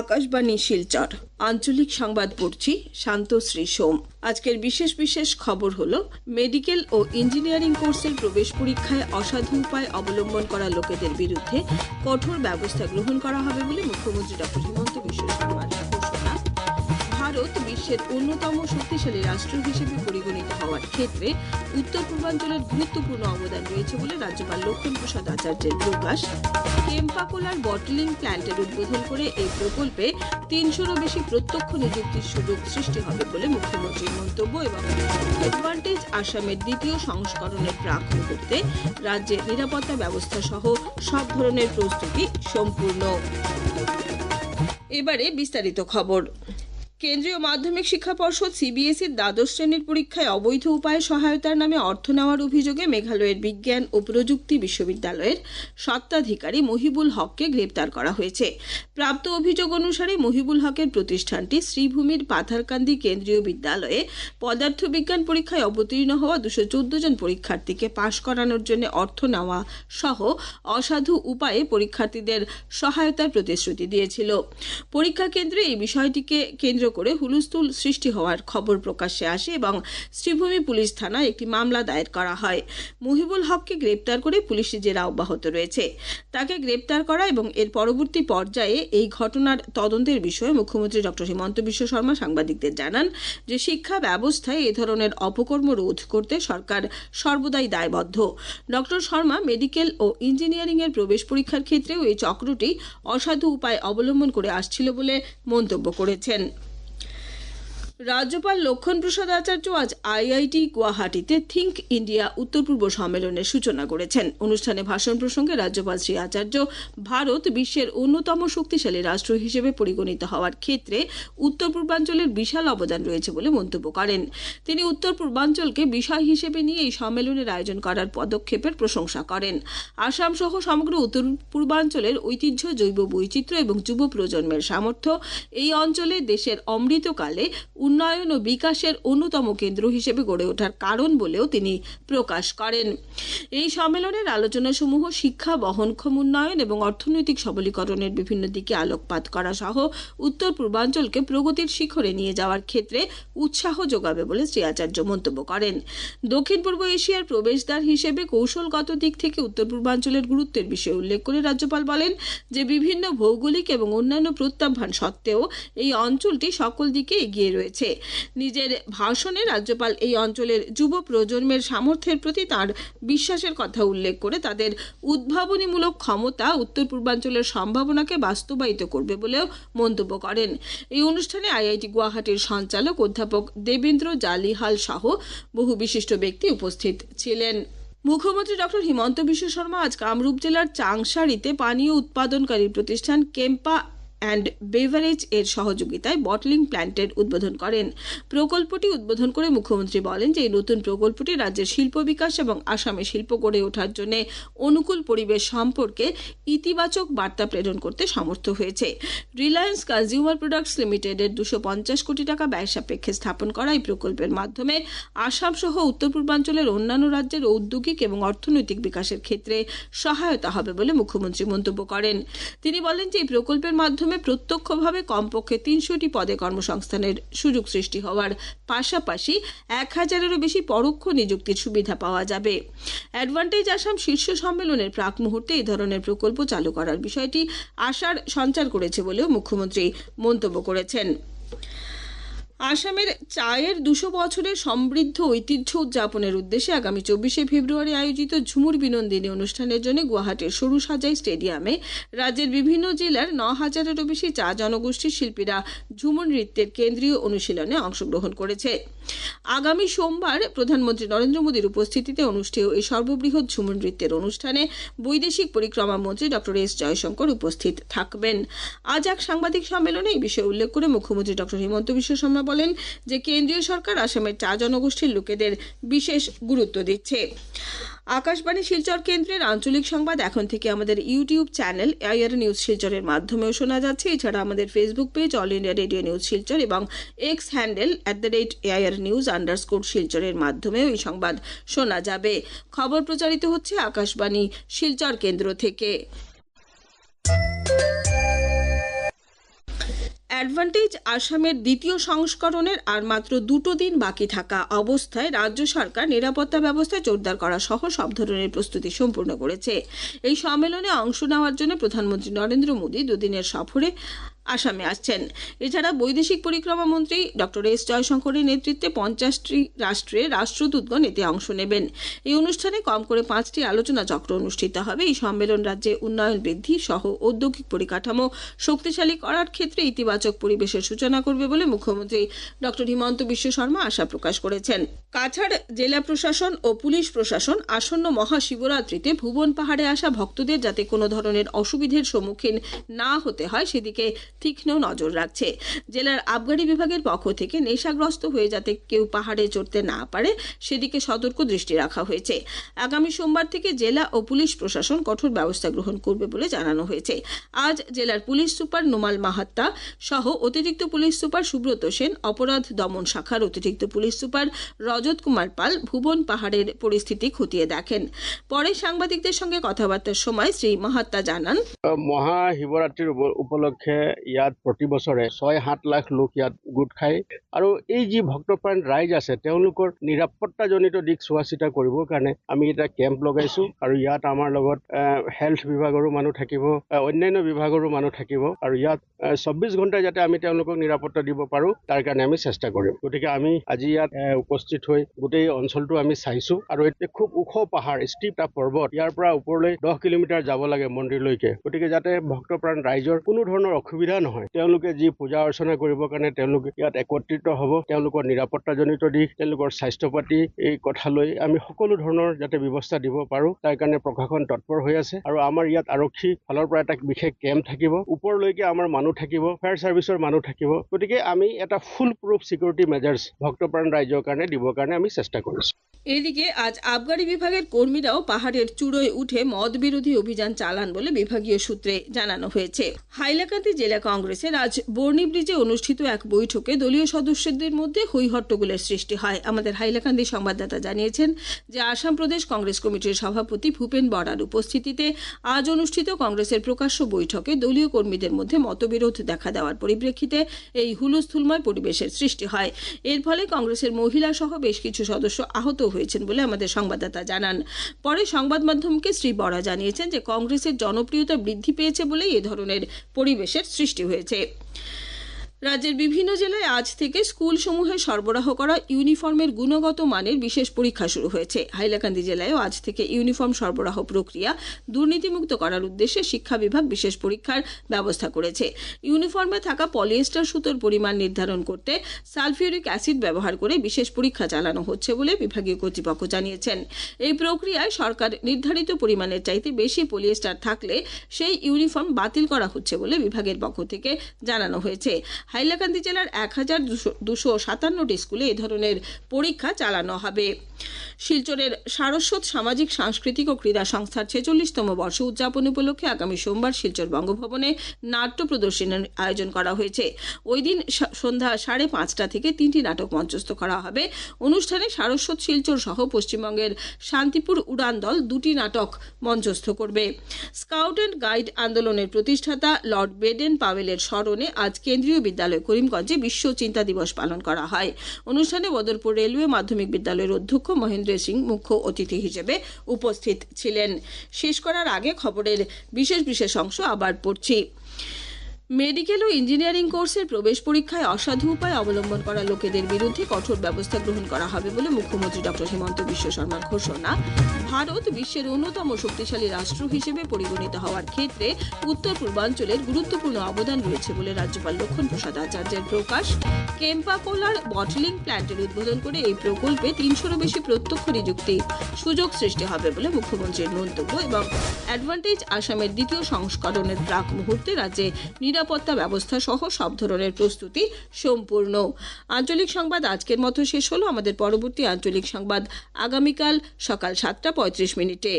আকাশবাণী শিলচর আঞ্চলিক সংবাদ পড়ছি শান্তশ্রী সোম। আজকের বিশেষ খবর হলো মেডিকেল ও ইঞ্জিনিয়ারিং কোর্সের প্রবেশ পরীক্ষায় অসাধু উপায় অবলম্বন করা লোকেদের বিরুদ্ধে কঠোর ব্যবস্থা গ্রহণ করা হবে বলে মুখ্যমন্ত্রী ডক্টর হিমন্ত বিশ্ব শর্মার ঘোষণা। ভারত বিশ্বের অন্যতম শক্তিশালী রাষ্ট্র হিসেবে পরিগণিত হওয়ার ক্ষেত্রে উত্তর পূর্বাঞ্চলের গুরুত্বপূর্ণ অবদান রয়েছে বলে রাজ্যপাল লক্ষণ প্রসাদ আচার্যের প্রকাশ। কেম্পাকোলার বটলিং প্ল্যান্টের উদ্বোধন করে এই প্রকল্পে ৩০০রও বেশি প্রত্যক্ষ নিযুক্তির সুযোগ সৃষ্টি হবে বলে মুখ্যমন্ত্রীর মন্তব্য। এবং অ্যাডভান্টেজ আসামের দ্বিতীয় সংস্করণের প্রাক মুহূর্তে রাজ্যের নিরাপত্তা ব্যবস্থা সহ সব ধরনের প্রস্তুতি সম্পূর্ণ। এবারে বিস্তারিত খবর। কেন্দ্রীয় মাধ্যমিক শিক্ষা পর্ষদ সিবিএসইর দ্বাদশ শ্রেণীর পরীক্ষায় অবৈধ উপায়ে সহায়তার নামে অর্থ নেওয়ার অভিযোগে মেঘালয়ের বিজ্ঞান ও প্রযুক্তি বিশ্ববিদ্যালয়ের স্বত্বাধিকারী মহিবুল হককে গ্রেপ্তার করা হয়েছে। প্রাপ্ত অভিযোগ অনুসারে মহিবুল হকের প্রতিষ্ঠানটি শ্রীভূমির পাথারকান্দি কেন্দ্রীয় বিদ্যালয়ে পদার্থবিজ্ঞান পরীক্ষায় অবতীর্ণ হওয়া 214 জন পরীক্ষার্থীকে পাশ করানোর জন্য অর্থ নেওয়া সহ অসাধু উপায়ে পরীক্ষার্থীদের সহায়তার প্রতিশ্রুতি দিয়েছিল। পরীক্ষা কেন্দ্রে এই বিষয়টিকে কেন্দ্র করে হুলস্থুল সৃষ্টি হওয়ার খবর প্রকাশ্যে আসে এবং শ্রীভূমি পুলিশ থানায় একটি মামলা দায়ের করা হয়। মহিবুল হককে গ্রেপ্তার করে পুলিশি জেরা অব্যাহত রয়েছে। তাকে গ্রেপ্তার করা এবং এর পরবর্তী পর্যায়ে এই ঘটনার তদন্তের বিষয়ে মুখ্যমন্ত্রী ডক্টর হিমন্ত বিশ্ব শর্মা সাংবাদিকদের জানান যে শিক্ষা ব্যবস্থায় এ ধরনের অপকর্ম রোধ করতে সরকার সর্বদাই দায়বদ্ধ। ডক্টর শর্মা মেডিকেল ও ইঞ্জিনিয়ারিং এর প্রবেশ পরীক্ষার ক্ষেত্রেও এই চক্রটি অসাধু উপায় অবলম্বন করে আসছিল বলে মন্তব্য করেছেন। রাজ্যপাল লক্ষণ প্রসাদ আচার্য আজ আইআইটি গুয়াহাটিতে থিঙ্ক ইন্ডিয়া উত্তর পূর্ব সম্মেলনের সূচনা করেছেন। অনুষ্ঠানে ভাষণ প্রসঙ্গে রাজ্যপাল শ্রী আচার্য ভারত বিশ্বের অন্যতম শক্তিশালী রাষ্ট্র হিসেবে পরিগণিত হওয়ার ক্ষেত্রে উত্তর পূর্বাঞ্চলের বিশাল অবদান রয়েছে বলে মন্তব্য করেন। তিনি উত্তর পূর্বাঞ্চলকে বিষয় হিসেবে নিয়ে এই সম্মেলনের আয়োজন করার পদক্ষেপের প্রশংসা করেন। আসাম সহ সমগ্র উত্তর পূর্বাঞ্চলের ঐতিহ্য, জৈব বৈচিত্র্য এবং যুব প্রজন্মের সামর্থ্য এই অঞ্চলে দেশের অমৃতকালে উন্নয়ন ও বিকাশের অন্যতম কেন্দ্র হিসেবে গড়ে ওঠার কারণ বলেও তিনি প্রকাশ করেন। এই সম্মেলনের আলোচনাসমূহ শিক্ষা, বহনক্ষম উন্নয়ন এবং অর্থনৈতিক সবলীকরণের বিভিন্ন দিকে আলোকপাত করা সহ উত্তর পূর্বাঞ্চলকে প্রগতির শিখরে নিয়ে যাওয়ার ক্ষেত্রে উৎসাহ যোগাবে বলে শ্রী আচার্য মন্তব্য করেন। দক্ষিণ পূর্ব এশিয়ার প্রবেশদ্বার হিসেবে কৌশলগত দিক থেকে উত্তর পূর্বাঞ্চলের গুরুত্বের বিষয়ে উল্লেখ করে রাজ্যপাল বলেন যে বিভিন্ন ভৌগোলিক এবং অন্যান্য প্রত্যাহ্বান সত্ত্বেও এই অঞ্চলটি সকল দিকে এগিয়ে রয়েছে। নিজের ভাষণে রাজ্যপাল এই অঞ্চলের যুব প্রজন্মের সামর্থ্যের প্রতি তার বিশ্বাসের কথা উল্লেখ করে তাদের উদ্ভাবনীমূলক ক্ষমতা উত্তর পূর্বাঞ্চলের সম্ভাবনাকে বাস্তবায়িত করবে বলেও মন্তব্য করেন। এই অনুষ্ঠানে আইআইটি গুয়াহাটির সঞ্চালক অধ্যাপক দেবেন্দ্র জালিহাল সহ বহু বিশিষ্ট ব্যক্তি উপস্থিত ছিলেন। মুখ্যমন্ত্রী ডক্টর হিমন্ত বিশ্ব শর্মা আজ কামরূপ জেলার চাংসারিতে পানীয় উৎপাদনকারী প্রতিষ্ঠান কেম্পা অ্যান্ড বেভারেজ এর সহযোগিতায় বটলিং প্ল্যান্টের উদ্বোধন করেন। প্রকল্পটি উদ্বোধন করে মুখ্যমন্ত্রী বলেন যে এই নতুন প্রকল্পটি রাজ্যের শিল্প বিকাশ এবং আসামে শিল্প গড়ে ওঠার জন্য অনুকূল পরিবেশ সম্পর্কে ইতিবাচক বার্তা প্রেরণ করতে সমর্থ হয়েছে। রিলায়েন্স কনজিউমার প্রোডাক্টস লিমিটেডের 250 কোটি টাকা ব্যয় সাপেক্ষে স্থাপন করা এই প্রকল্পের মাধ্যমে আসাম সহ উত্তর পূর্বাঞ্চলের অন্যান্য রাজ্যের ঔদ্যোগিক এবং অর্থনৈতিক বিকাশের ক্ষেত্রে সহায়তা হবে বলে মুখ্যমন্ত্রী মন্তব্য করেন। তিনি বলেন যে এই প্রকল্পের মাধ্যমে প্রত্যক্ষভাবে কমপক্ষে 300টি পদে কর্মসংস্থানের সুযোগ সৃষ্টি হওয়ার পাশাপাশি 1000-এরও বেশি পরোক্ষ নিযুক্তির সুবিধা পাওয়া যাবে। অ্যাডভান্টেজ আসাম শীর্ষ সম্মেলনের প্রাক মুহূর্তে এই ধরনের প্রকল্প চালু করার বিষয়টি আশার সঞ্চার করেছে বলেও মুখ্যমন্ত্রী মন্তব্য করেছেন। আসামের চায়ের 200 বছরের সমৃদ্ধ ঐতিহ্য উদযাপনের উদ্দেশ্যে আগামী 24শে ফেব্রুয়ারি আয়োজিত ঝুমুর বিনোদিনী অনুষ্ঠানের জন্য গুয়াহাটির সরুসাজাই স্টেডিয়ামে রাজ্যের বিভিন্ন জেলার 9000-এরও বেশি চা জনগোষ্ঠীর শিল্পীরা ঝুমুর নৃত্যের কেন্দ্রীয় অনুশীলনে অংশগ্রহণ করেছে। আগামী সোমবার প্রধানমন্ত্রী নরেন্দ্র মোদীর উপস্থিতিতে অনুষ্ঠেয় এই সর্ববৃহৎ ঝুমুর নৃত্যের অনুষ্ঠানে বৈদেশিক পরিক্রমা মন্ত্রী ডক্টর এস জয়শঙ্কর উপস্থিত থাকবেন। আজ এক সাংবাদিক সম্মেলনে এই বিষয়ে উল্লেখ করে মুখ্যমন্ত্রী ডক্টর হিমন্ত বিশ্ব শর্মা বলেন যে কেন্দ্রীয় সরকার আসামের চা জনগোষ্ঠীর লোকেদের বিশেষ গুরুত্ব দিচ্ছে। আকাশবাণী শিলচর কেন্দ্রের আঞ্চলিক সংবাদ এখন থেকে আমাদের ইউটিউব চ্যানেল এআইআর নিউজ শিলচরের মাধ্যমেও শোনা যাচ্ছে। এছাড়া আমাদের Facebook page all India radio news Silchar এবং এক্স হ্যান্ডেল @AIRnews_শিলচরের মাধ্যমেও এই সংবাদ শোনা যাবে। খবর প্রচারিত হচ্ছে আকাশবাণী শিলচর কেন্দ্র থেকে। অ্যাডভান্টেজ আসামের দ্বিতীয় সংস্করণের আর মাত্র 2 দিন বাকি থাকা অবস্থায় রাজ্য সরকার নিরাপত্তা ব্যবস্থা জোরদার করা সহ সব ধরনের প্রস্তুতি সম্পূর্ণ করেছে। এই সম্মেলনে অংশ নেওয়ার জন্য প্রধানমন্ত্রী নরেন্দ্র মোদী 2 দিনের সফরে আসামে আসছেন। এছাড়া বৈদেশিক পরিক্রমা মন্ত্রী ডক্টর এস জয়শঙ্করের নেতৃত্বে 50টি রাষ্ট্রে রাষ্ট্রদূতগণ এতে অংশ নেবেন। এই অনুষ্ঠানে কম করে 5টি আলোচনা চক্র অনুষ্ঠিত হবে। এই সম্মেলন রাজ্যে উন্নয়ন বৃদ্ধি সহ ঔদ্যোগিক পরিকাঠামো শক্তিশালী করার ক্ষেত্রে ইতিবাচক পরিবেশের সূচনা করবে বলে মুখ্যমন্ত্রী ডক্টর হিমন্ত বিশ্ব শর্মা আশা প্রকাশ করেছেন। কাছাড় জেলা প্রশাসন ও পুলিশ প্রশাসন আসন্ন মহাশিবরাত্রিতে ভুবন পাহাড়ে আসা ভক্তদের যাতে কোনো ধরনের অসুবিধার সম্মুখীন না হতে হয় সেদিকে তীক্ষ্ণ নজর রাখছে। জেলার আবগারি বিভাগের পক্ষ থেকে নেশাগ্রস্ত হয়ে যাতে কেউ পাহাড়ে চড়তে না পারে সেদিকে সতর্ক দৃষ্টি রাখা হয়েছে। আগামী সোমবার থেকে জেলা ও পুলিশ প্রশাসন কঠোর ব্যবস্থা গ্রহণ করবে বলে জানানো হয়েছে। আজ জেলার পুলিশ সুপার নোমাল মাহাত্তা সহ অতিরিক্ত পুলিশ সুপার সুব্রত সেন, অপরাধ দমন শাখার অতিরিক্ত পুলিশ সুপার রজত কুমার পাল ভুবন পাহাড়ের পরিস্থিতি খতিয়ে দেখেন। পরে সাংবাদিকদের সঙ্গে কথাবার্তার সময় শ্রী মাহাত্তা জানান, মহাশিৱৰাত্ৰিৰ উপলক্ষে ইয়াত প্ৰতি বছৰে 6-7 লাখ লোক ইয়াত গোট খায় আৰু এই যি ভক্তপ্ৰাণ ৰাইজ আছে তেওঁলোকৰ নিৰাপত্তাজনিত দিশ চোৱা চিতা কৰিবৰ কাৰণে আমি এটা কেম্প লগাইছো আৰু ইয়াত আমাৰ লগত হেল্থ বিভাগৰো মানুহ থাকিব, অন্যান্য বিভাগৰো মানুহ থাকিব আৰু ইয়াত 24 ঘণ্টা যাতে আমি তেওঁলোকক নিৰাপত্তা দিব পাৰো তাৰ কাৰণে আমি চেষ্টা কৰিম। গতিকে আমি আজি ইয়াত উপস্থিত হৈ গোটেই অঞ্চলটো আমি চাইছো আৰু এতিয়া খুব ওখ পাহাৰ, ষ্টিপ এটা পৰ্বত, ইয়াৰ পৰা ওপৰলৈ 10 কিলোমিটাৰ যাব লাগে মন্দিৰলৈকে। গতিকে যাতে ভক্তপ্ৰাণ ৰাইজৰ কোনো ধৰণৰ অসুবিধা নহয়, তেওঁলোকে যি পূজা অৰ্চনা কৰিবৰ কাৰণে তেওঁলোকে ইয়াত একত্ৰিত হ'ব, তেওঁলোকৰ নিৰাপত্তাজনিত দিশ, তেওঁলোকৰ স্বাস্থ্য পাতি এই কথালৈ আমি সকলো ধৰণৰ যাতে ব্যৱস্থা দিব পাৰো তাৰ কাৰণে প্ৰশাসন তৎপৰ হৈ আছে। আৰু আমাৰ ইয়াত আৰক্ষী ফালৰ পৰা এটা বিশেষ কেম্প থাকিব, ওপৰলৈকে আমাৰ মানুহ থাকিব, ফায়াৰ চাৰ্ভিচৰ মানুহ থাকিব। গতিকে আমি এটা ফুল প্ৰুফ সিকিউৰিটি মেজাৰ্স ভক্তপ্ৰাণ ৰাইজৰ কাৰণে দিবৰ কাৰণে আমি চেষ্টা কৰিছো। এদিকে আজ আবগারি বিভাগের কর্মীরাও পাহাড়ের চূড়োয় উঠে মদ বিরোধী অভিযান চালান বলে বিভাগীয় সূত্রে জানানো হয়েছে। হাইলাকান্দি জেলা কংগ্রেসের আজ বর্ণি ব্রিজে অনুষ্ঠিত এক বৈঠকে দলীয় সদস্যদের মধ্যে হইহট্টগোলের সৃষ্টি হয়। আমাদের হাইলাকান্দি সংবাদদাতা জানিয়েছেন যে আসাম প্রদেশ কংগ্রেস কমিটির সভাপতি ভূপেন বরার উপস্থিতিতে আজ অনুষ্ঠিত কংগ্রেসের প্রকাশ্য বৈঠকে দলীয় কর্মীদের মধ্যে মতবিরোধ দেখা দেওয়ার পরিপ্রেক্ষিতে এই হুলস্থুলময় পরিবেশের সৃষ্টি হয়। এর ফলে কংগ্রেসের মহিলা সহ বেশ কিছু সদস্য আহত হয়েছেন বলে আমাদের সংবাদদাতা জানান। পরে সংবাদ মাধ্যমকে শ্রী বরা জানিয়েছেন যে কংগ্রেসের জনপ্রিয়তা বৃদ্ধি পেয়েছে বলেই এ ধরনের পরিবেশের সৃষ্টি হয়েছে। রাজ্যের বিভিন্ন জেলায় আজ থেকে স্কুলসমূহে সরবরাহ করা ইউনিফর্মের গুণগত মানের বিশেষ পরীক্ষা শুরু হয়েছে। হাইলাকান্দি জেলায়ও আজ থেকে ইউনিফর্ম সরবরাহ প্রক্রিয়া দুর্নীতিমুক্ত করার উদ্দেশ্যে শিক্ষা বিভাগ বিশেষ পরীক্ষার ব্যবস্থা করেছে। ইউনিফর্মে থাকা পলিয়েস্টার সুতোর পরিমাণ নির্ধারণ করতে সালফিউরিক অ্যাসিড ব্যবহার করে বিশেষ পরীক্ষা চালানো হচ্ছে বলে বিভাগীয় কর্তৃপক্ষ জানিয়েছেন। এই প্রক্রিয়ায় সরকার নির্ধারিত পরিমাণের চাইতে বেশি পলিয়েস্টার থাকলে সেই ইউনিফর্ম বাতিল করা হচ্ছে বলে বিভাগের পক্ষ থেকে জানানো হয়েছে। হাইলাকান্দি জেলার 1257টি স্কুলে এ ধরনের পরীক্ষা চালানো হবে। শিলচরের সারস্বত সামাজিক সাংস্কৃতিক ও ক্রীড়া সংস্থার 46তম বর্ষ উদযাপন উপলক্ষে আগামী সোমবার শিলচর বঙ্গভবনে নাট্য প্রদর্শনীর আয়োজন করা হয়েছে। ওই দিন সন্ধ্যা 5:30 থেকে 3টি নাটক মঞ্চস্থ করা হবে। অনুষ্ঠানে সারস্বত শিলচর সহ পশ্চিমবঙ্গের শান্তিপুর উড়ান দল 2টি নাটক মঞ্চস্থ করবে। স্কাউট অ্যান্ড গাইড আন্দোলনের প্রতিষ্ঠাতা লর্ড বেডেন পাওয়েলের স্মরণে আজ কেন্দ্রীয় বিদ্যালয় করিমগঞ্জে বিশ্ব চিন্তা দিবস পালন করা হয়। অনুষ্ঠানে বদরপুর রেলওয়ে মাধ্যমিক বিদ্যালয়ের অধ্যক্ষ মহেন্দ্র সিং মুখ্য অতিথি হিসেবে উপস্থিত ছিলেন। শেষ করার আগে খবরের বিশেষ অংশ আবার পড়ছি। মেডিকেল ও ইঞ্জিনিয়ারিং কোর্সের প্রবেশ পরীক্ষায় অসাধু উপায় অবলম্বন করা লোকেদের বিরুদ্ধে কঠোর ব্যবস্থা গ্রহণ করা হবে বলে মুখ্যমন্ত্রী ডক্টর হিমন্ত বিশ্ব শর্মার ঘোষণা। ভারত বিশ্বের অন্যতম শক্তিশালী রাষ্ট্র হিসেবে পরিগণিত হওয়ার ক্ষেত্রে উত্তর পূর্বাঞ্চলের গুরুত্বপূর্ণ অবদান রয়েছে বলে রাজ্যপাল লক্ষ্মণ প্রসাদ আচার্যের প্রকাশ। কেম্পাকোলার বটলিং প্ল্যান্টের উদ্বোধন করে এই প্রকল্পে 300-এরও বেশি প্রত্যক্ষ নিযুক্তি সুযোগ সৃষ্টি হবে বলে মুখ্যমন্ত্রীর মন্তব্য। এবং অ্যাডভান্টেজ আসামের দ্বিতীয় সংস্করণের প্রাক মুহূর্তে রাজ্যে নিরাপত্তা ব্যবস্থা সহ সব ধরনের প্রস্তুতি সম্পূর্ণ। আঞ্চলিক সংবাদ আজকের মতো শেষ হলো। আমাদের পরবর্তী আঞ্চলিক সংবাদ আগামীকাল সকাল 7:35 মিনিটে।